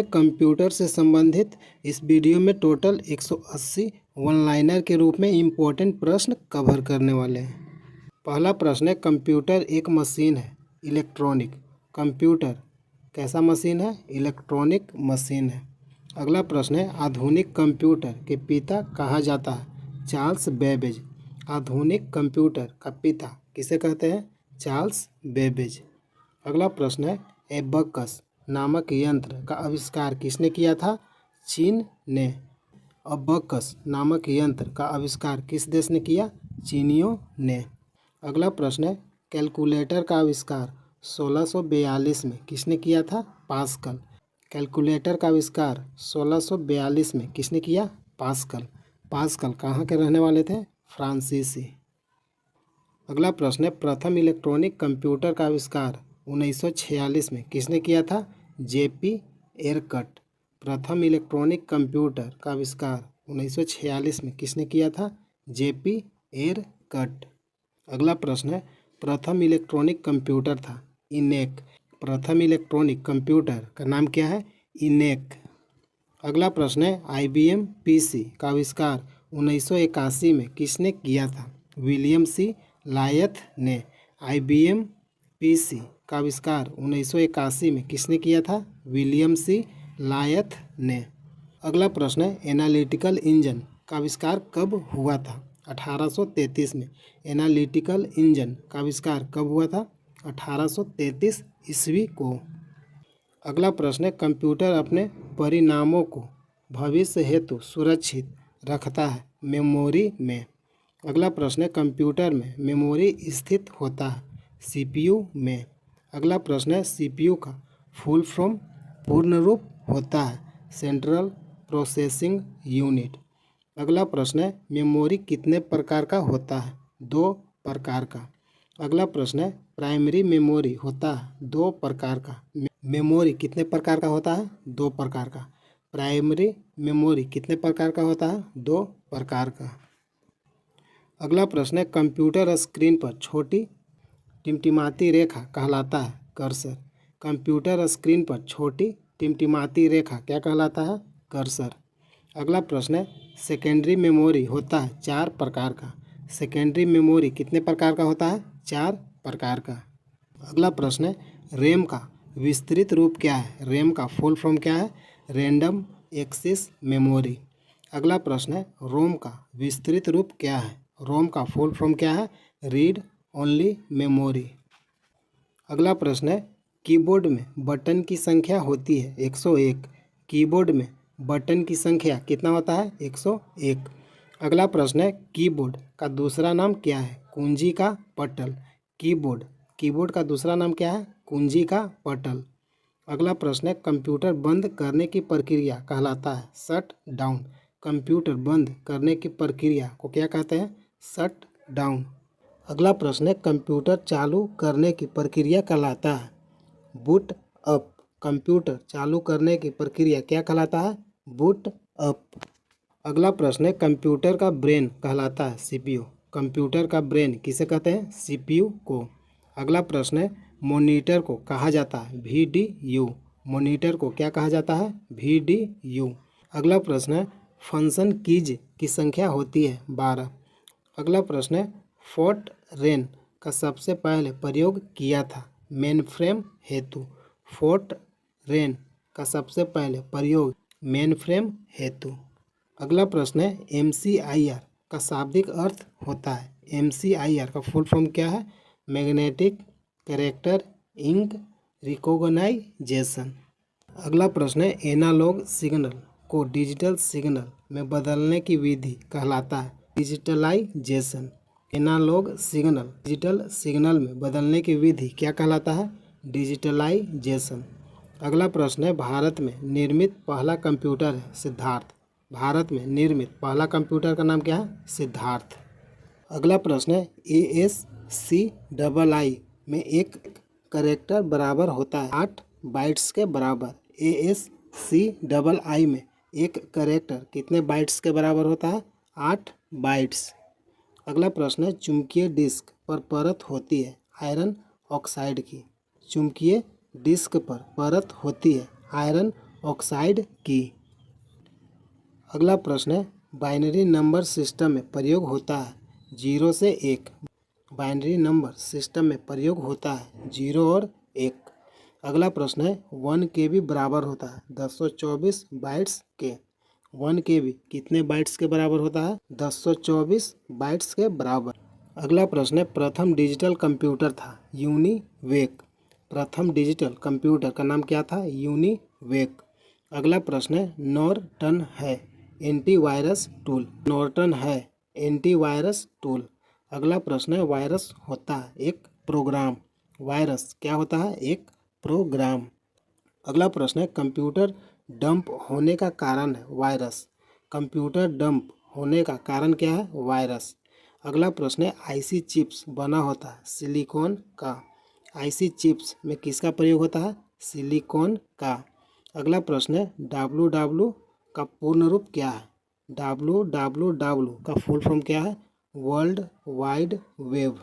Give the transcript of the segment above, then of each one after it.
Computer से संबंधित इस वीडियो में टोटल 180 वन लाइनर के रूप में इम्पोर्टेंट प्रश्न कवर करने वाले हैं। पहला प्रश्न है, कंप्यूटर एक मशीन है, इलेक्ट्रॉनिक। कंप्यूटर कैसा मशीन है? इलेक्ट्रॉनिक मशीन है। अगला प्रश्न है, आधुनिक कंप्यूटर के पिता कहा जाता है? Charles Babbage. आधुनिक कंप्यूटर का पिता किसे कहते हैं? Charles Babbage. अगला प्रश्न है, एबकस नामक यंत्र का आविष्कार किसने किया था? चीन ने। अबकस नामक यंत्र का आविष्कार किस देश ने किया? चीनियों ने। अगला प्रश्न है, कैलकुलेटर का आविष्कार 1642 में किसने किया था? पास्कल। कैलकुलेटर का आविष्कार 1642 में किसने किया? पास्कल। पास्कल कहाँ के रहने वाले थे? फ्रांसीसी। अगला प्रश्न है, प्रथम इलेक्ट्रॉनिक कंप्यूटर का आविष्कार 1946 में किसने किया था? जेपी एरकट। प्रथम इलेक्ट्रॉनिक कंप्यूटर का आविष्कार 1946 में किसने किया था? जेपी एरकट। अगला प्रश्न है, प्रथम इलेक्ट्रॉनिक कंप्यूटर था इनेक। प्रथम इलेक्ट्रॉनिक कंप्यूटर का नाम क्या है? इनेक। अगला प्रश्न है, IBM PC का आविष्कार 1981 में किसने किया था? विलियम सी लायथ ने। IBM PC का आविष्कार 1981 में किसने किया था? विलियम सी लायथ ने। अगला प्रश्न है, एनालिटिकल इंजन का आविष्कार कब हुआ था? 1833 में। एनालिटिकल इंजन का आविष्कार कब हुआ था? 1833 ईस्वी को। अगला प्रश्न है, कंप्यूटर अपने परिणामों को भविष्य हेतु सुरक्षित रखता है मेमोरी में। अगला प्रश्न है, कंप्यूटर में मेमोरी स्थित होता है CPU में। अगला प्रश्न है, CPU का फुल फॉर्म पूर्ण रूप होता है सेंट्रल प्रोसेसिंग यूनिट। अगला प्रश्न है, मेमोरी कितने प्रकार का होता है? 2 प्रकार का। अगला प्रश्न है, प्राइमरी मेमोरी होता है 2 प्रकार का। मेमोरी कितने प्रकार का होता है? 2 प्रकार का। प्राइमरी मेमोरी कितने प्रकार का होता है? 2 प्रकार का। अगला प्रश्न है, कंप्यूटर स्क्रीन पर छोटी टिमटिमाती रेखा कहलाता है कर्सर। कंप्यूटर स्क्रीन पर छोटी टिमटिमाती रेखा क्या कहलाता है? कर्सर। अगला प्रश्न है, सेकेंडरी मेमोरी होता है 4 प्रकार का। सेकेंडरी मेमोरी कितने प्रकार का होता है? 4 प्रकार का। अगला प्रश्न है, रैम का विस्तृत रूप क्या है? रैम का फुल फॉर्म क्या है? Random access memory. अगला प्रश्न है, रोम का विस्तृत रूप क्या है? रोम का फुल फॉर्म क्या है? Read only memory. अगला प्रश्न है, कीबोर्ड में बटन की संख्या होती है 101। कीबोर्ड में बटन की संख्या कितना होता है? 101। अगला प्रश्न है, कीबोर्ड का दूसरा नाम क्या है? कुंजी का पटल। कीबोर्ड का दूसरा नाम क्या है? कुंजी का पटल। अगला प्रश्न है, कंप्यूटर बंद करने की प्रक्रिया कहलाता है शट डाउन। कंप्यूटर बंद करने की प्रक्रिया को क्या कहते हैं? Shut down. अगला प्रश्न है, कंप्यूटर चालू करने की प्रक्रिया कहलाता है बूट अप। कंप्यूटर चालू करने की प्रक्रिया क्या कहलाता है? Boot up. अगला प्रश्न है, कंप्यूटर का ब्रेन कहलाता है CPU। कंप्यूटर का ब्रेन किसे कहते हैं? CPU को। अगला प्रश्न है, मॉनिटर को कहा जाता है VDU। मॉनिटर को क्या कहा जाता है? VDU। अगला प्रश्न है, फंक्शन कीज की संख्या होती है 12। अगला प्रश्न है, फोर्ट्रेन का सबसे पहले प्रयोग किया था मेनफ्रेम हेतु। फोर्ट्रेन का सबसे पहले प्रयोग मेनफ्रेम हेतु। अगला प्रश्न है, MCIR का शाब्दिक अर्थ होता है। MCIR का फुल फॉर्म क्या है? Magnetic character ink recognization. अगला प्रश्न है, एनालॉग सिग्नल को डिजिटल सिग्नल में बदलने की विधि कहलाता है digitalization. Analog signal digital signal में बदलने की विधि क्या कहलाता है? डिजिटलाइजेशन। अगला प्रश्न है, भारत में निर्मित पहला कंप्यूटर है सिद्धार्थ। भारत में निर्मित पहला कंप्यूटर का नाम क्या है? सिद्धार्थ। अगला प्रश्न है, ASCII में एक कैरेक्टर बराबर होता है 8 बाइट्स के बराबर। ASCII में एक कैरेक्टर कितने बाइट्स के बराबर होता है? 8 बाइट्स। अगला प्रश्न है, चुंबकीय डिस्क पर परत होती है आयरन ऑक्साइड की। चुंबकीय डिस्क पर परत होती है आयरन ऑक्साइड की। अगला प्रश्न है, बाइनरी नंबर सिस्टम में प्रयोग होता है 0 से 1। बाइनरी नंबर सिस्टम में प्रयोग होता है 0 और 1। अगला प्रश्न है, 1 KB बराबर होता है 1024 बाइट्स के। 1 KB कितने बाइट्स के बराबर होता है? 1024 बाइट्स के बराबर। अगला प्रश्न है, प्रथम डिजिटल कंप्यूटर था यूनिवेक। प्रथम डिजिटल कंप्यूटर का नाम क्या था? यूनिवेक। अगला प्रश्न है, नॉर्टन है एंटीवायरस टूल। नॉर्टन है एंटीवायरस टूल। अगला प्रश्न है, वायरस होता है एक प्रोग्राम। वायरस क्या होता है? एक प्रोग्राम। अगला प्रश्न है, कंप्यूटर डंप होने का कारण है वायरस। कंप्यूटर डंप होने का कारण क्या है? वायरस। अगला प्रश्न है, आईसी चिप्स बना होता है सिलिकॉन का। आईसी चिप्स में किसका प्रयोग होता है? सिलिकॉन का। अगला प्रश्न है, WW का पूर्ण रूप क्या है? WWW का फुल फॉर्म क्या है? World wide web.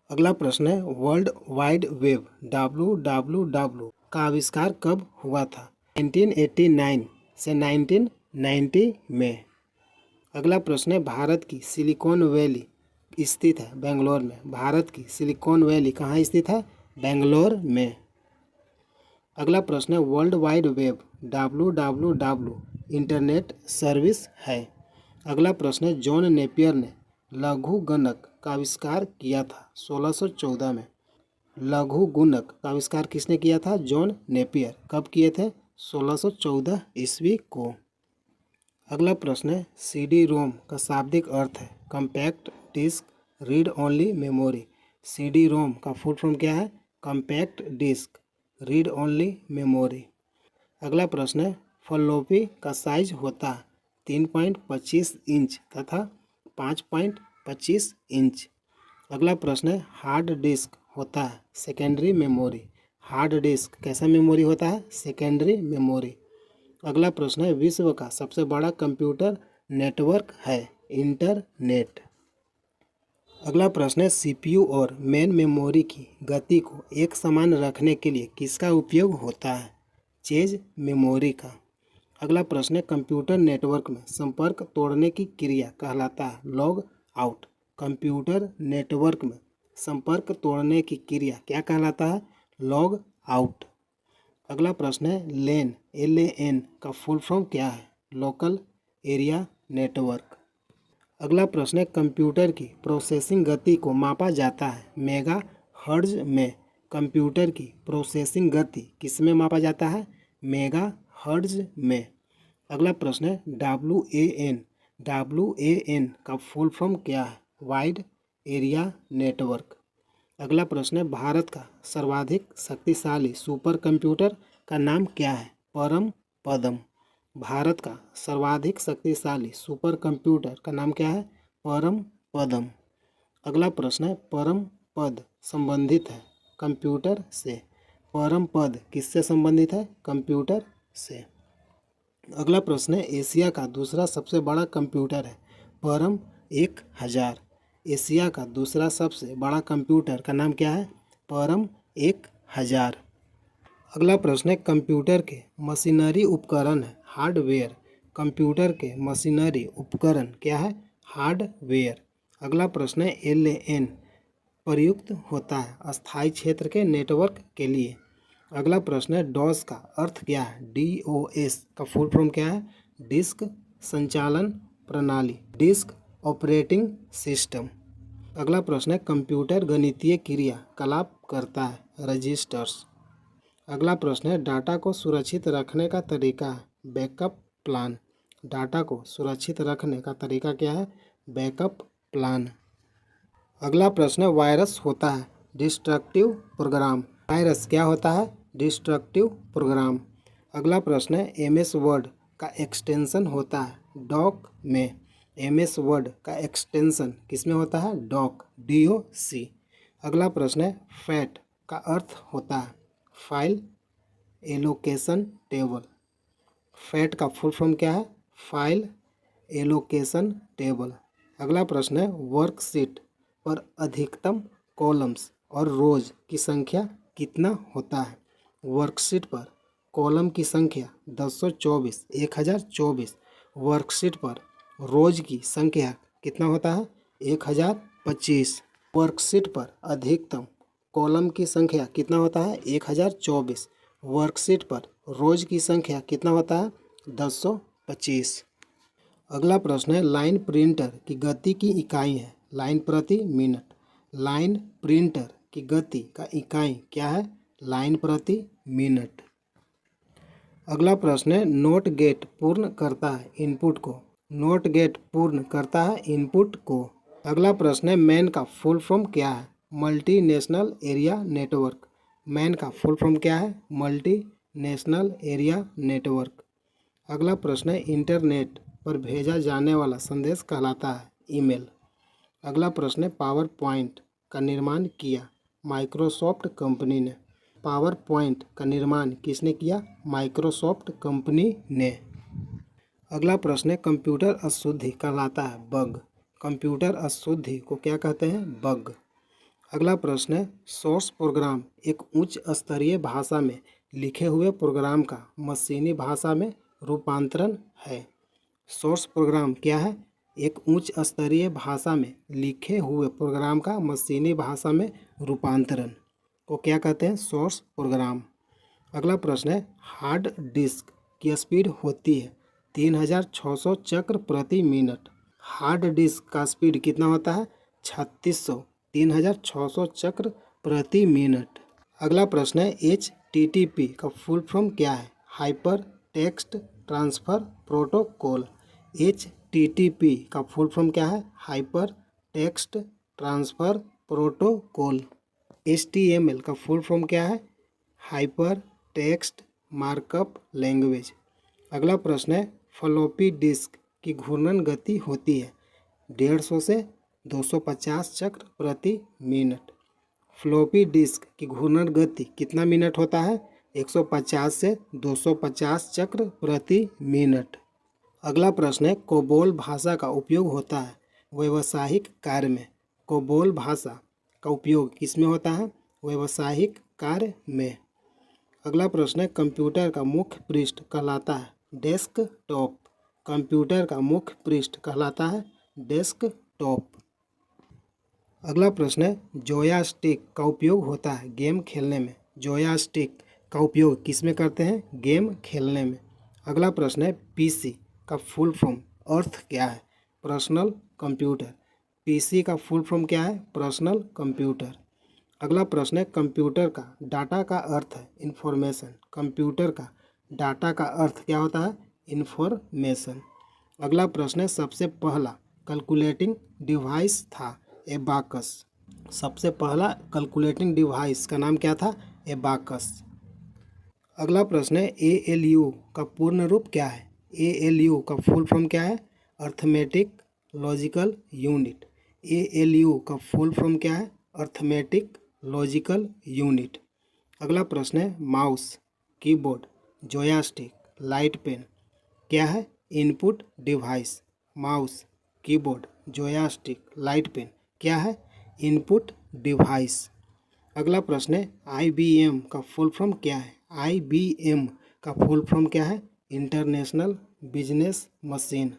अगला प्रश्न है, वर्ल्ड वाइड वेब WWW का आविष्कार कब हुआ था? 1989 से 1990 में। अगला प्रश्न है, भारत की सिलिकॉन वैली स्थित है बेंगलोर में। भारत की सिलिकॉन वैली कहाँ स्थित है? बेंगलोर में। अगला प्रश्न है, world wide web WWW internet service है। अगला प्रश्न है, जॉन नेपियर ने लघु गणक का आविष्कार किया था 1614 में। लघु गुणक का आविष्कार किसने किया था? John Napier. कब किए थे? 1614 ईस्वी को। अगला प्रश्न है, CD रोम का शाब्दिक अर्थ है compact disc read only memory. CD ROM का फुल फॉर्म क्या है? Compact disc read only memory. अगला प्रश्न है, फ्लॉपी का साइज होता है 3.25 इंच तथा 5.25 इंच। अगला प्रश्न है, हार्ड डिस्क होता है सेकेंडरी मेमोरी। हार्ड डिस्क कैसा मेमोरी होता है? Secondary memory. अगला प्रश्न है, विश्व का सबसे बड़ा कंप्यूटर नेटवर्क है इंटरनेट। अगला प्रश्न है, CPU और मेन मेमोरी की गति को एक समान रखने के लिए किसका उपयोग होता है? चेज मेमोरी का। अगला प्रश्न है, कंप्यूटर नेटवर्क में संपर्क तोड़ने की क्रिया कहलाता है लॉग आउट। कंप्यूटर नेटवर्क में संपर्क तोड़ने की क्रिया क्या कहलाता है? Log out. अगला प्रश्न है, LAN LAN का फुल फॉर्म क्या है? Local area network. अगला प्रश्न है, कंप्यूटर की प्रोसेसिंग गति को मापा जाता है मेगा हर्ट्ज में। कंप्यूटर की प्रोसेसिंग गति किस में मापा जाता है? मेगा हर्ट्ज में। अगला प्रश्न है, WAN का फुल फॉर्म क्या है? Wide area network. अगला प्रश्न है, भारत का सर्वाधिक शक्तिशाली सुपर कंप्यूटर का नाम क्या है? परम पदम। भारत का सर्वाधिक शक्तिशाली सुपर कंप्यूटर का नाम क्या है? परम पदम। अगला प्रश्न है, परम पद संबंधित है कंप्यूटर से। परम पद किससे संबंधित है? कंप्यूटर से। अगला प्रश्न है, एशिया का दूसरा सबसे बड़ा कंप्यूटर है परम 1000। एशिया का दूसरा सबसे बड़ा कंप्यूटर का नाम क्या है? परम 1000। अगला प्रश्न है, कंप्यूटर के मशीनरी उपकरण है हार्डवेयर। कंप्यूटर के मशीनरी उपकरण क्या है? हार्डवेयर। अगला प्रश्न है, LAN प्रयुक्त होता है अस्थायी क्षेत्र के नेटवर्क के लिए। अगला प्रश्न है, डॉस का अर्थ क्या है? DOS का फुल फॉर्म क्या है? डिस्क संचालन प्रणाली, डिस्क ऑपरेटिंग सिस्टम। अगला प्रश्न है, कंप्यूटर गणितीय क्रिया कलाप करता है रजिस्टर्स। अगला प्रश्न है, डाटा को सुरक्षित रखने का तरीका है बैकअप प्लान। डाटा को सुरक्षित रखने का तरीका क्या है? Backup plan. अगला प्रश्न है, वायरस होता है डिस्ट्रक्टिव प्रोग्राम। वायरस क्या होता है? Destructive program. अगला प्रश्न है, MS वर्ड का एक्सटेंशन होता है डॉक में। MS वर्ड का एक्सटेंशन किस में होता है? Doc DOC। अगला प्रश्न है, फैट का अर्थ होता है फाइल एलोकेशन टेबल। फैट का फुल फॉर्म क्या है? File allocation table. अगला प्रश्न है, वर्कशीट पर अधिकतम कॉलम्स और रोज की संख्या कितना होता है? वर्कशीट पर कॉलम की संख्या 1024 1024। वर्कशीट पर रोज की संख्या कितना होता है 1025। वर्कशीट पर अधिकतम कॉलम की संख्या कितना होता है 1024। वर्कशीट पर रोज की संख्या कितना होता है 1025। अगला प्रश्न है लाइन प्रिंटर की गति की इकाई है लाइन प्रति मिनट। लाइन प्रिंटर की गति का इकाई क्या है लाइन प्रति मिनट। अगला प्रश्न है नोट गेट पूर्ण करता है इनपुट को। नोट गेट पूर्ण करता है इनपुट को। अगला प्रश्न है मैन का फुल फॉर्म क्या है multi national area network. Man का फुल फॉर्म क्या है मल्टी नेशनल एरिया नेटवर्क। अगला प्रश्न है इंटरनेट पर भेजा जाने वाला संदेश कहलाता है ईमेल। अगला प्रश्न है पावर पॉइंट का निर्माण किया माइक्रोसॉफ्ट कंपनी ने। पावर पॉइंट का निर्माण किसने किया माइक्रोसॉफ्ट कंपनी ने। अगला प्रश्न है कंप्यूटर अशुद्धि कहलाता है बग। कंप्यूटर अशुद्धि को क्या कहते हैं बग। अगला प्रश्न है सोर्स प्रोग्राम एक उच्च स्तरीय भाषा में लिखे हुए प्रोग्राम का मशीनी भाषा में रूपांतरण है। सोर्स प्रोग्राम क्या है एक उच्च स्तरीय भाषा में लिखे हुए प्रोग्राम का मशीनी भाषा में रूपांतरण को क्या कहते हैं सोर्स प्रोग्राम। अगला प्रश्न है हार्ड डिस्क की स्पीड होती है 3600 चक्र प्रति मिनट। हार्ड डिस्क का स्पीड कितना होता है 3600 चक्र प्रति मिनट। अगला प्रश्न है HTTP का फुल फॉर्म क्या है hyper text transfer protocol. HTTP का फुल फॉर्म क्या है hyper text transfer protocol. HTML का फुल फॉर्म क्या है हाइपर टेक्स्ट मार्कअप लैंग्वेज। अगला प्रश्न है फ्लॉपी डिस्क की घूर्णन गति होती है 150 से 250 चक्र प्रति मिनट। फ्लॉपी डिस्क की घूर्णन गति कितना मिनट होता है 150 से 250 चक्र प्रति मिनट। अगला प्रश्न है कोबोल भाषा का उपयोग होता है व्यावसायिक कार्य में। कोबोल भाषा का उपयोग किसमें होता है व्यावसायिक कार्य में। अगला प्रश्न है कंप्यूटर का मुख्य पृष्ठ कहलाता है डेस्कटॉप। कंप्यूटर का मुख्य पृष्ठ कहलाता है डेस्कटॉप। अगला प्रश्न है जोयास्टिक का उपयोग होता है गेम खेलने में। जोयास्टिक का उपयोग किस में करते हैं गेम खेलने में। अगला प्रश्न है पीसी का फुल फॉर्म अर्थ क्या है पर्सनल कंप्यूटर। पीसी का फुल फॉर्म क्या है पर्सनल कंप्यूटर। अगला प्रश्न है कंप्यूटर का डाटा का अर्थ है इंफॉर्मेशन। कंप्यूटर का डाटा का अर्थ क्या होता है इंफॉर्मेशन। अगला प्रश्न है सबसे पहला कैलकुलेटिंग डिवाइस था एबाकस। सबसे पहला कैलकुलेटिंग डिवाइस का नाम क्या था एबाकस। अगला प्रश्न है ALU का पूर्ण रूप क्या है। ALU का फुल फॉर्म क्या है अर्थमेटिक लॉजिकल यूनिट। ALU का फुल फॉर्म क्या है अर्थमेटिक लॉजिकल यूनिट। अगला प्रश्न है mouse keyboard joystick light pen क्या है input device. Mouse keyboard joystick light pen क्या है इनपुट डिवाइस। अगला प्रश्न है IBM का फुल फॉर्म क्या है। IBM का फुल फॉर्म क्या है इंटरनेशनल बिजनेस मशीन।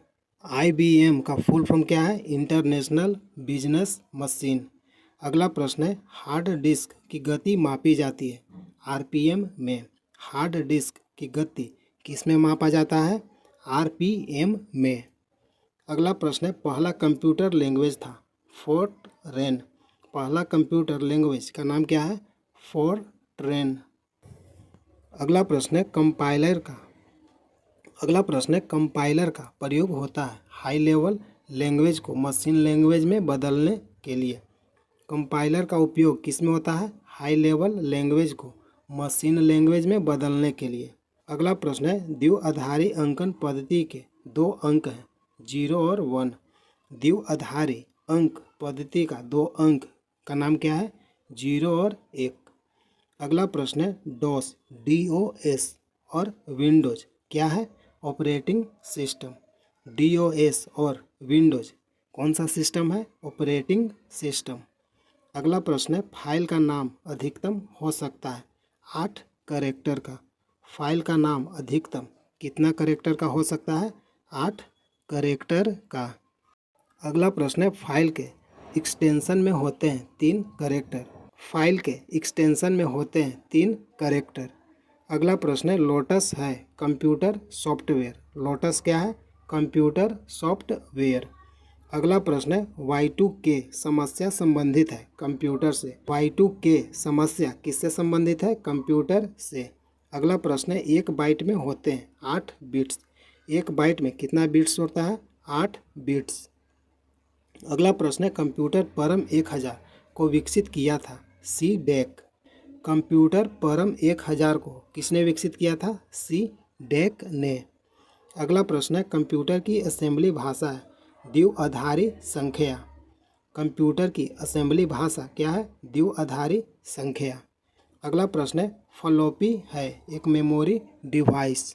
IBM का फुल फॉर्म क्या है इंटरनेशनल बिजनेस मशीन। अगला प्रश्न है हार्ड डिस्क की गति मापी जाती है RPM में। हार्ड डिस्क की गति किस में मापा जाता है RPM में। अगला प्रश्न है पहला कंप्यूटर लैंग्वेज था फोर्ट्रेन। पहला कंप्यूटर लैंग्वेज का नाम क्या है फोर्ट्रेन। अगला प्रश्न है कंपाइलर का प्रयोग होता है हाई लेवल लैंग्वेज को मशीन लैंग्वेज में बदलने के लिए। कंपाइलर का उपयोग किस में होता है हाई लेवल लैंग्वेज को मशीन लैंग्वेज में बदलने के लिए। अगला प्रश्न है द्विआधारी अंकन पद्धति के 2 अंक हैं 0 और 1। द्विआधारी अंक पद्धति का 2 अंक का नाम क्या है 0 और 1। अगला प्रश्न है DOS और विंडोज क्या है ऑपरेटिंग सिस्टम। DOS और विंडोज कौन सा सिस्टम है ऑपरेटिंग सिस्टम। अगला प्रश्न है फाइल का नाम अधिकतम हो सकता है 8 कैरेक्टर का। फाइल का नाम अधिकतम कितना कैरेक्टर का हो सकता है? 8 कैरेक्टर का। अगला प्रश्न है, फाइल के एक्सटेंशन में होते हैं 3 कैरेक्टर। फाइल के एक्सटेंशन में होते हैं 3 कैरेक्टर। अगला प्रश्न है, लोटस है कंप्यूटर सॉफ्टवेयर। लोटस क्या है? Computer software. अगला प्रश्न है, Y2K समस्या संबंधित है कंप्यूटर से। Y2K समस्या किससे संबंधित है? कंप्यूटर से। अगला प्रश्न है, 1 बाइट में होते हैं 8 बिट्स। 1 बाइट में कितना बिट्स होता है? 8 बिट्स। अगला प्रश्न है, कंप्यूटर परम 1000 को विकसित किया था? C DAC. कंप्यूटर परम 1000 को किसने विकसित किया था? सी डेक ने। अगला प्रश्न है, कंप्यूटर की असेंबली भाषा है द्विआधारी संख्या। कंप्यूटर की असेंबली भाषा क्या है? द्विआधारी संख्या। अगला प्रश्न है, फ्लॉपी है एक मेमोरी डिवाइस।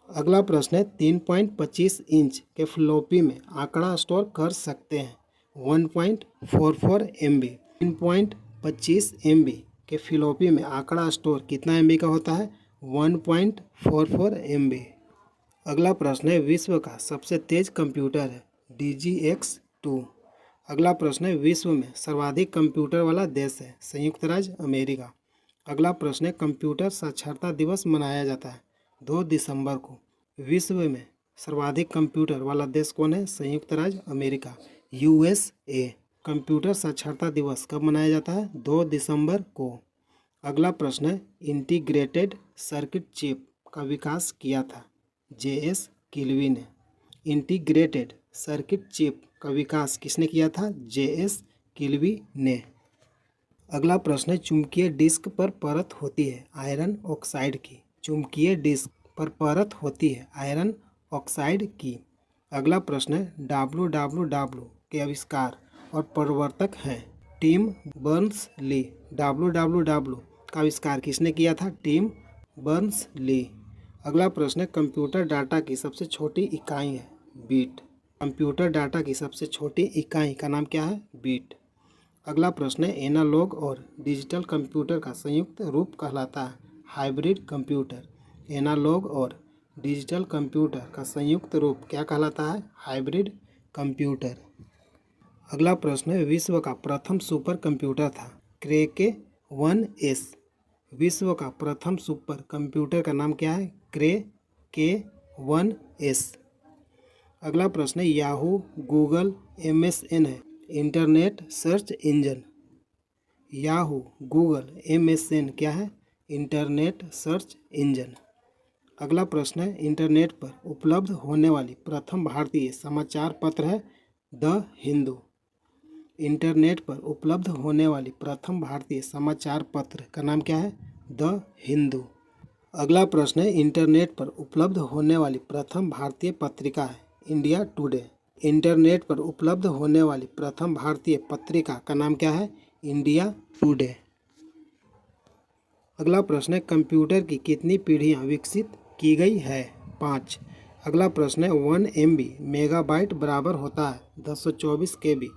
अगला प्रश्न है, 3.25 इंच के फ्लॉपी में आंकड़ा स्टोर कर सकते हैं 1.44 MB। 3.25 MB के फ्लॉपी में आंकड़ा स्टोर कितना MB का होता है? 1.44 MB। अगला प्रश्न है, विश्व का सबसे तेज कंप्यूटर है DGX2। अगला प्रश्न है, विश्व में सर्वाधिक कंप्यूटर वाला देश है संयुक्त राज्य अमेरिका। अगला प्रश्न है, कंप्यूटर साक्षरता दिवस मनाया जाता है 2 दिसंबर को। विश्व में सर्वाधिक कंप्यूटर वाला देश कौन है? संयुक्त राज्य अमेरिका, USA। कंप्यूटर साक्षरता दिवस कब मनाया जाता है? 2 दिसंबर को। अगला प्रश्न है, इंटीग्रेटेड सर्किट चिप का विकास किया था JS किल्वी ने। इंटीग्रेटेड सर्किट चिप का विकास किसने किया था? JS किल्वी ने। अगला प्रश्न है, चुंबकीय डिस्क पर परत होती है आयरन ऑक्साइड की। चुंबकीय डिस्क पर परत होती है आयरन ऑक्साइड की। अगला प्रश्न है, WWW के आविष्कार और प्रवर्तक हैं टिम बर्नर्स-ली। WWW का आविष्कार किसने किया था? Tim Berners Lee. अगला प्रश्न है, कंप्यूटर डाटा की सबसे छोटी इकाई है बीट। कंप्यूटर डाटा की सबसे छोटी इकाई का नाम क्या है? बीट। अगला प्रश्न है, एनालॉग और डिजिटल कंप्यूटर का संयुक्त रूप कहलाता है हाइब्रिड कंप्यूटर। एनालॉग और डिजिटल कंप्यूटर का संयुक्त रूप क्या कहलाता है? Hybrid computer. अगला प्रश्न है, विश्व का प्रथम सुपर कंप्यूटर था क्रेके 1S। विश्व का प्रथम सुपर कंप्यूटर का नाम क्या है? क्रेके 1S। अगला प्रश्न है, याहू, गूगल, MSN है internet search engine. Yahoo, Google, MSN क्या है? Internet search engine. अगला प्रश्न है, इंटरनेट पर उपलब्ध होने वाली प्रथम भारतीय समाचार पत्र है द हिंदू। इंटरनेट पर उपलब्ध होने वाली प्रथम भारतीय समाचार पत्र का नाम क्या है? द हिंदू। अगला प्रश्न है, इंटरनेट पर उपलब्ध होने वाली प्रथम भारतीय पत्रिका है इंडिया टुडे। इंटरनेट पर उपलब्ध होने वाली प्रथम भारतीय पत्रिका का नाम क्या है? India today. अगला प्रश्न है, कंप्यूटर की कितनी पीढ़ियां विकसित की गई है? 5। अगला प्रश्न है, 1 MB मेगाबाइट बराबर होता है 1024 KB।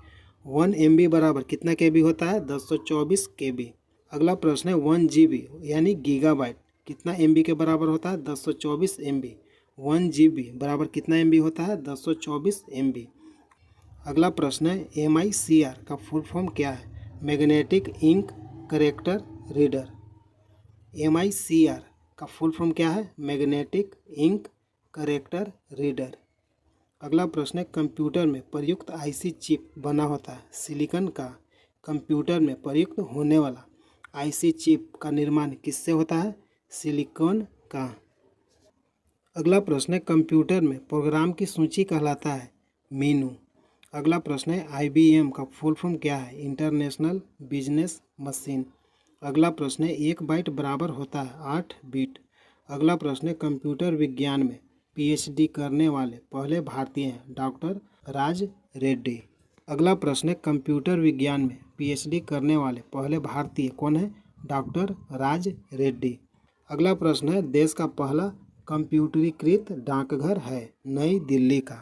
1 MB बराबर कितना KB होता है? 1024 KB। अगला प्रश्न है, 1 GB यानी गीगाबाइट कितना MB के बराबर होता है? 1024 MB। 1 GB बराबर कितना MB होता है? 1024 MB। अगला प्रश्न है, MICR का फुल फॉर्म क्या है? Magnetic ink character reader. MICR का फुल फॉर्म क्या है? Magnetic ink character reader. अगला प्रश्न है, कंप्यूटर में प्रयुक्त IC चिप बना होता है सिलिकॉन का। कंप्यूटर में प्रयुक्त होने वाला IC चिप का निर्माण किससे होता है? सिलिकॉन का। अगला प्रश्न है, कंप्यूटर में प्रोग्राम की सूची कहलाता है मीनू। अगला प्रश्न है, IBM का फुल फॉर्म क्या है? International business machine. अगला प्रश्न है, 1 बाइट बराबर होता है 8 बिट। अगला प्रश्न है, कंप्यूटर विज्ञान में PhD करने वाले पहले भारतीय हैं डॉक्टर राज रेड्डी। अगला प्रश्न है, कंप्यूटर विज्ञान में PhD करने वाले पहले भारतीय कौन है? डॉक्टर राज रेड्डी। अगला प्रश्न है, देश का पहला कंप्यूटरीकृत डाकघर है नई दिल्ली का।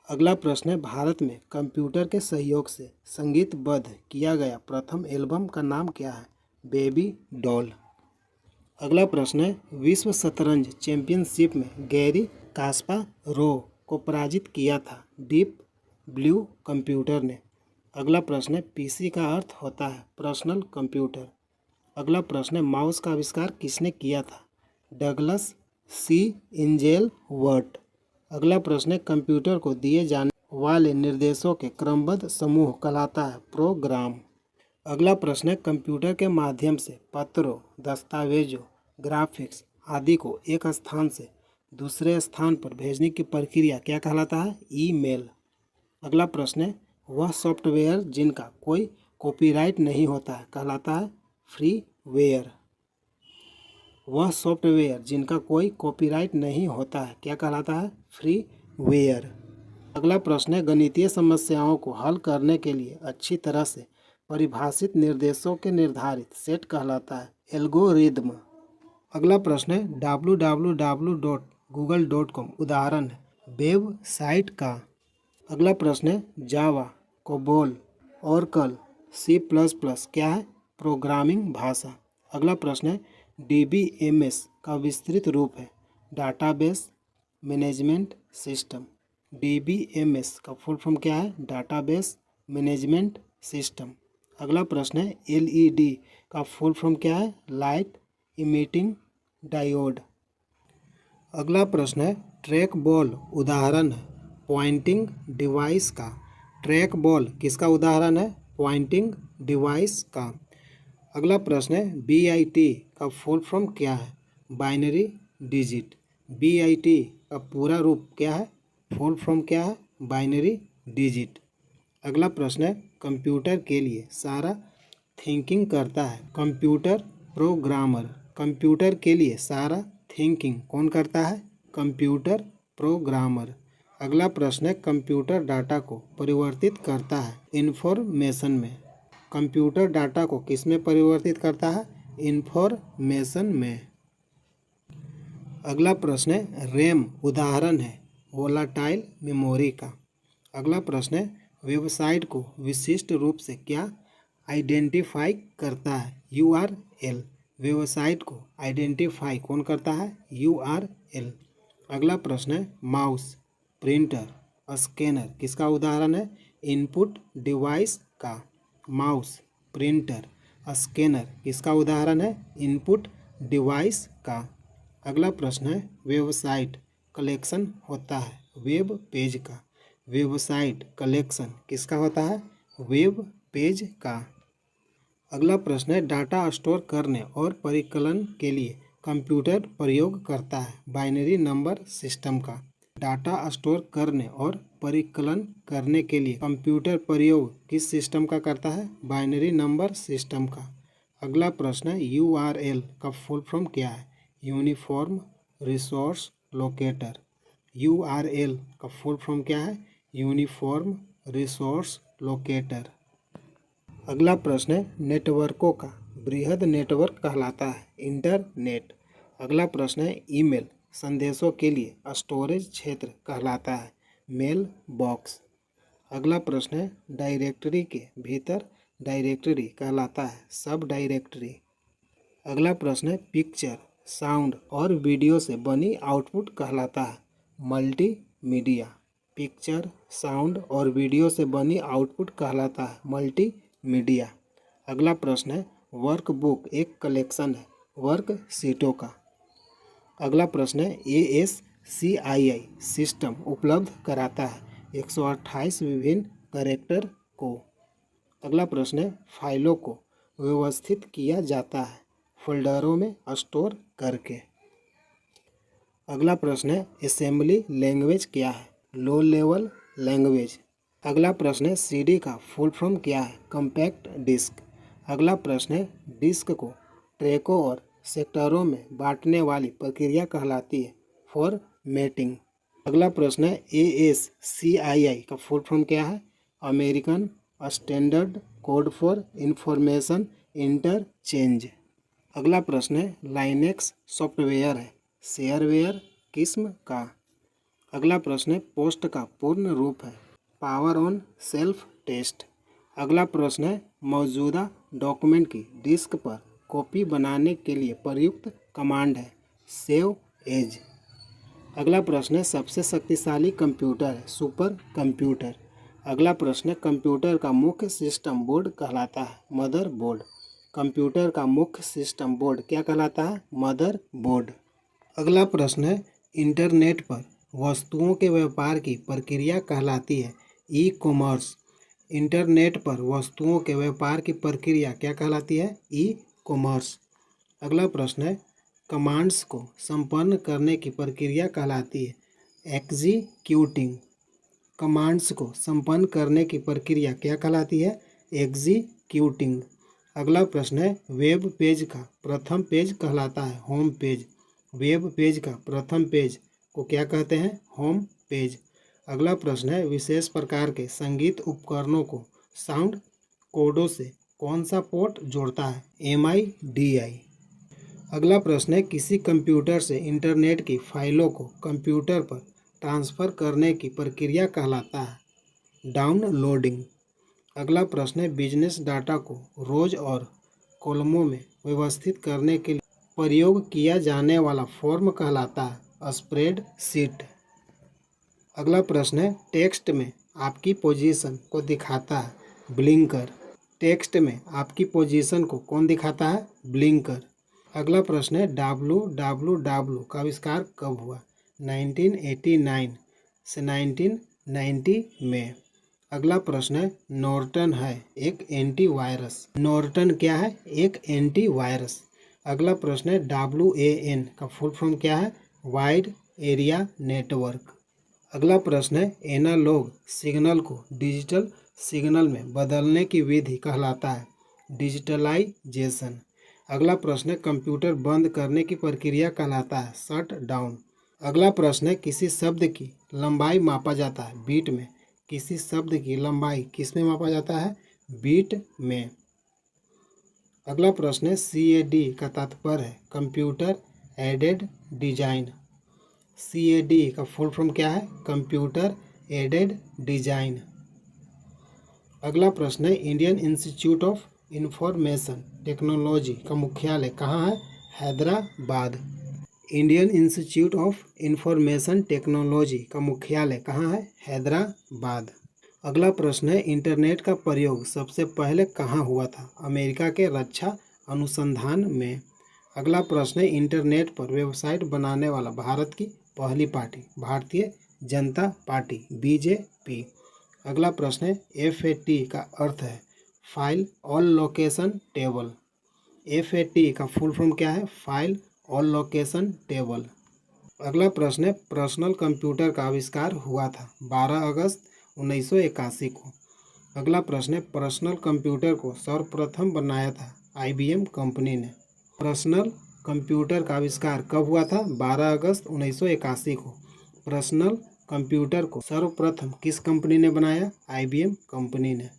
अगला प्रश्न है, भारत में कंप्यूटर के सहयोग से संगीतबद्ध किया गया प्रथम एल्बम का नाम क्या है? Baby doll. अगला प्रश्न है, विश्व शतरंज चैंपियनशिप में गैरी कास्पारोव को पराजित किया था डीप ब्लू कंप्यूटर ने। अगला प्रश्न है, पीसी का अर्थ होता है पर्सनल कंप्यूटर। अगला प्रश्न है, माउस का आविष्कार किसने किया था? डगलस सी इंजेलवर्थ। अगला प्रश्न है, कंप्यूटर को दिए जाने वाले निर्देशों के क्रमबद्ध समूह कहलाता है प्रोग्राम। अगला प्रश्न है, कंप्यूटर के माध्यम से पत्रों, दस्तावेजों, ग्राफिक्स आदि को एक स्थान से दूसरे स्थान पर भेजने की प्रक्रिया क्या कहलाता है? ईमेल। अगला प्रश्न है, वह सॉफ्टवेयर जिनका कोई कॉपीराइट नहीं होता है कहलाता है फ्रीवेयर। वह सॉफ्टवेयर जिनका कोई कॉपीराइट नहीं होता है क्या कहलाता है? फ्रीवेयर। अगला प्रश्न है, गणितीय समस्याओं को हल करने के लिए अच्छी तरह से परिभाषित निर्देशों के निर्धारित सेट कहलाता है एल्गोरिदम। अगला प्रश्न है, www.google.com उदाहरण है वेबसाइट का। अगला प्रश्न है, जावा, कोबोल, ओरेकल, C++ क्या है? प्रोग्रामिंग भाषा। अगला प्रश्न है, DBMS का विस्तृत रूप है डाटाबेस मैनेजमेंट सिस्टम। DBMS का फुल फॉर्म क्या है? Database management system. अगला प्रश्न है, LED का फुल फॉर्म क्या है? Light emitting diode. अगला प्रश्न है, ट्रैक बॉल उदाहरण है पॉइंटिंग डिवाइस का। ट्रैक बॉल किसका उदाहरण है? पॉइंटिंग डिवाइस का। अगला प्रश्न है, BIT का फुल फॉर्म क्या है? Binary digit. BIT का पूरा रूप क्या है? फुल फॉर्म क्या है? Binary digit. अगला प्रश्न है, कंप्यूटर के लिए सारा थिंकिंग करता है कंप्यूटर प्रोग्रामर। कंप्यूटर के लिए सारा थिंकिंग कौन करता है? Computer programmer. अगला प्रश्न है, कंप्यूटर डाटा को परिवर्तित करता है इंफॉर्मेशन में। कंप्यूटर डाटा को किस में परिवर्तित करता है? इंफॉर्मेशन में। अगला प्रश्न है, रैम उदाहरण है वोलाटाइल मेमोरी का। अगला प्रश्न है, वेबसाइट को विशिष्ट रूप से क्या आइडेंटिफाई करता है? URL। वेबसाइट को आइडेंटिफाई कौन करता है? URL। अगला प्रश्न है, माउस, प्रिंटर, स्कैनर किसका उदाहरण है? इनपुट डिवाइस का। माउस, प्रिंटर, स्कैनर किसका उदाहरण है? इनपुट डिवाइस का। अगला प्रश्न है, वेबसाइट कलेक्शन होता है वेब पेज का। वेबसाइट कलेक्शन किसका होता है? वेब पेज का। अगला प्रश्न है, डाटा स्टोर करने और परिकलन के लिए कंप्यूटर प्रयोग करता है बाइनरी नंबर सिस्टम का। डाटा स्टोर करने और परिकलन करने के लिए कंप्यूटर प्रयोग किस सिस्टम का करता है? बाइनरी नंबर सिस्टम का। अगला प्रश्न है, URL का फुल फॉर्म क्या है? Uniform resource locator. URL का फुल फॉर्म क्या है? Uniform resource locator. अगला प्रश्न है, नेटवर्कों का बृहद नेटवर्क कहलाता है इंटरनेट। अगला प्रश्न है, ईमेल संदेशों के लिए स्टोरेज क्षेत्र कहलाता है मेल बॉक्स। अगला प्रश्न है, डायरेक्टरी के भीतर डायरेक्टरी कहलाता है सब डायरेक्टरी। अगला प्रश्न है, पिक्चर, साउंड और वीडियो से बनी आउटपुट कहलाता है मल्टीमीडिया। पिक्चर, साउंड और वीडियो से बनी आउटपुट कहलाता है मल्टीमीडिया। अगला प्रश्न है, वर्कबुक एक कलेक्शन है वर्कशीटों का। अगला प्रश्न है, ASCII सिस्टम उपलब्ध कराता है 128 विभिन्न कैरेक्टर को। अगला प्रश्न है, फाइलों को व्यवस्थित किया जाता है फोल्डरों में स्टोर करके। अगला प्रश्न है, असेंबली लैंग्वेज क्या है? Low level language. अगला प्रश्न है, CD का फुल फॉर्म क्या है? Compact disc. अगला प्रश्न है, डिस्क को ट्रैकों और सेक्टरों में बांटने वाली प्रक्रिया कहलाती है फॉर्मेटिंग। अगला प्रश्न है, ASCII का फुल फॉर्म क्या है? American standard code for information interchange. अगला प्रश्न है, लाइनेक्स सॉफ्टवेयर है शेयरवेयर किस्म का। अगला प्रश्न है, पोस्ट का पूर्ण रूप है पावर ऑन सेल्फ टेस्ट। अगला प्रश्न है, मौजूदा डॉक्यूमेंट की डिस्क पर कॉपी बनाने के लिए प्रयुक्त कमांड है सेव एज। अगला प्रश्न है सबसे शक्तिशाली कंप्यूटर है सुपर कंप्यूटर। अगला प्रश्न है कंप्यूटर का मुख्य सिस्टम बोर्ड कहलाता है मदर बोर्ड। कंप्यूटर का मुख्य सिस्टम बोर्ड क्या कहलाता है मदर बोर्ड। अगला प्रश्न है इंटरनेट पर वस्तुओं के व्यापार की प्रक्रिया कहलाती है ई कॉमर्स। इंटरनेट पर वस्तुओं के व्यापार की प्रक्रिया क्या कहलाती है ई कॉमर्स। अगला प्रश्न है कमांड्स को संपन्न करने की प्रक्रिया कहलाती है एग्जीक्यूटिंग। कमांड्स को संपन्न करने की प्रक्रिया क्या कहलाती है एग्जीक्यूटिंग। अगला प्रश्न है वेब पेज का प्रथम पेज कहलाता है होम पेज। वेब पेज का प्रथम पेज को क्या कहते हैं होम पेज। अगला प्रश्न है विशेष प्रकार के संगीत उपकरणों को साउंड कोडों से कौन सा पोर्ट जोड़ता है MIDI। अगला प्रश्न है किसी कंप्यूटर से इंटरनेट की फाइलों को कंप्यूटर पर ट्रांसफ़र करने की प्रक्रिया कहलाता है डाउनलोडिंग। अगला प्रश्न है बिजनेस डाटा को रोज और कॉलमों में व्यवस्थित करने के लिए प्रयोग किया जाने वाला फॉर्म कहलाता है स्प्रेडशीट। अगला प्रश्न है टेक्स्ट में आपकी पोजीशन को दिखाता है ब्लिंकर। टेक्स्ट में आपकी पोजीशन को कौन दिखाता है ब्लिंकर। अगला प्रश्न है www का आविष्कार कब हुआ 1989 से 1990 में। अगला प्रश्न है नॉर्टन है एक एंटीवायरस। नॉर्टन क्या है एक एंटीवायरस। अगला प्रश्न है WAN का फुल फॉर्म क्या है वाइड एरिया नेटवर्क। अगला प्रश्न है एनालॉग सिग्नल को डिजिटल सिग्नल में बदलने की विधि कहलाता है डिजिटलाइजेशन। अगला प्रश्न है कंप्यूटर बंद करने की प्रक्रिया कहलाता है शट डाउन। अगला प्रश्न है किसी शब्द की लंबाई मापा जाता है बीट में। किसी शब्द की लंबाई किस में मापा जाता है बीट में। अगला प्रश्न है CAD का तात्पर्य है कंप्यूटर एडेड डिजाइन। CAD का फुल फॉर्म क्या है कंप्यूटर एडेड डिजाइन। अगला प्रश्न है Indian institute of information technology का मुख्यालय कहाँ है Hyderabad. Indian institute of information technology का मुख्यालय कहाँ है हैदराबाद। अगला प्रश्न है इंटरनेट का प्रयोग सबसे पहले कहाँ हुआ था अमेरिका के रक्षा अनुसंधान में। अगला प्रश्न है इंटरनेट पर वेबसाइट बनाने वाला भारत की पहली party Bharatiya Janata party BJP। अगला प्रश्न है FAT का अर्थ है file all location table. FAT का फुल फॉर्म क्या है फाइल ऑल लोकेशन टेबल। अगला प्रश्न है पर्सनल कंप्यूटर का आविष्कार हुआ था 12 अगस्त 1981 को। अगला प्रश्न है पर्सनल कंप्यूटर को सर्वप्रथम बनाया था IBM कंपनी ने। पर्सनल कंप्यूटर का आविष्कार कब हुआ था 12 अगस्त 1981 को। पर्सनल कंप्यूटर को सर्वप्रथम किस कंपनी ने बनाया IBM कंपनी ने।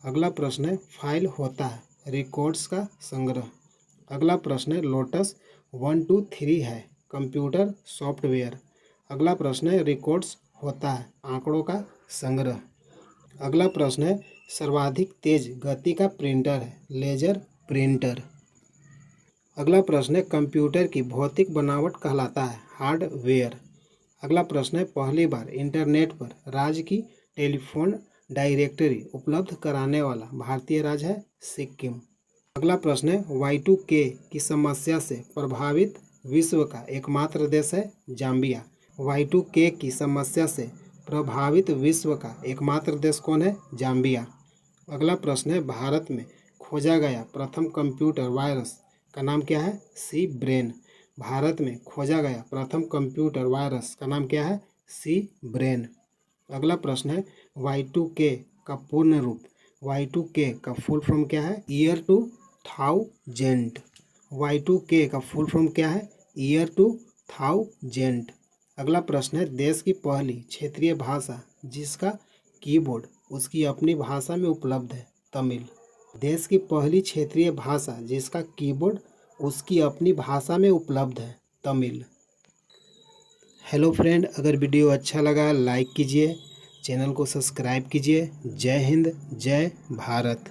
अगला प्रश्न है फाइल होता है रिकॉर्ड्स का संग्रह। अगला प्रश्न है लोटस 1 2 3 है कंप्यूटर सॉफ्टवेयर। अगला प्रश्न है रिकॉर्ड्स होता है आंकड़ों का संग्रह। अगला प्रश्न है सर्वाधिक तेज गति का प्रिंटर है लेजर प्रिंटर। अगला प्रश्न है कंप्यूटर की भौतिक बनावट कहलाता है हार्डवेयर। अगला प्रश्न है पहली बार इंटरनेट पर राज्य की टेलीफोन डायरेक्टरी उपलब्ध कराने वाला भारतीय राज्य है सिक्किम। अगला प्रश्न है Y2K की समस्या से प्रभावित विश्व का एकमात्र देश है जाम्बिया। Y2K की समस्या से प्रभावित विश्व का एकमात्र देश कौन है जाम्बिया। अगला प्रश्न है भारत में खोजा गया प्रथम कंप्यूटर वायरस का नाम क्या है सी ब्रेन। भारत में खोजा गया प्रथम कंप्यूटर वायरस का नाम क्या है सी ब्रेन। अगला प्रश्न है Y2K का पूर्ण रूप Y2K का फुल फॉर्म क्या है ईयर 2000। Y2K का फुल फॉर्म क्या है ईयर 2000। अगला प्रश्न है देश की पहली क्षेत्रीय भाषा जिसका कीबोर्ड उसकी अपनी भाषा में उपलब्ध है तमिल। देश की पहली क्षेत्रीय भाषा जिसका कीबोर्ड उसकी अपनी भाषा में उपलब्ध है तमिल। हेलो फ्रेंड, अगर वीडियो अच्छा लगा लाइक कीजिए, चैनल को सब्सक्राइब कीजिए। जय हिंद, जय भारत।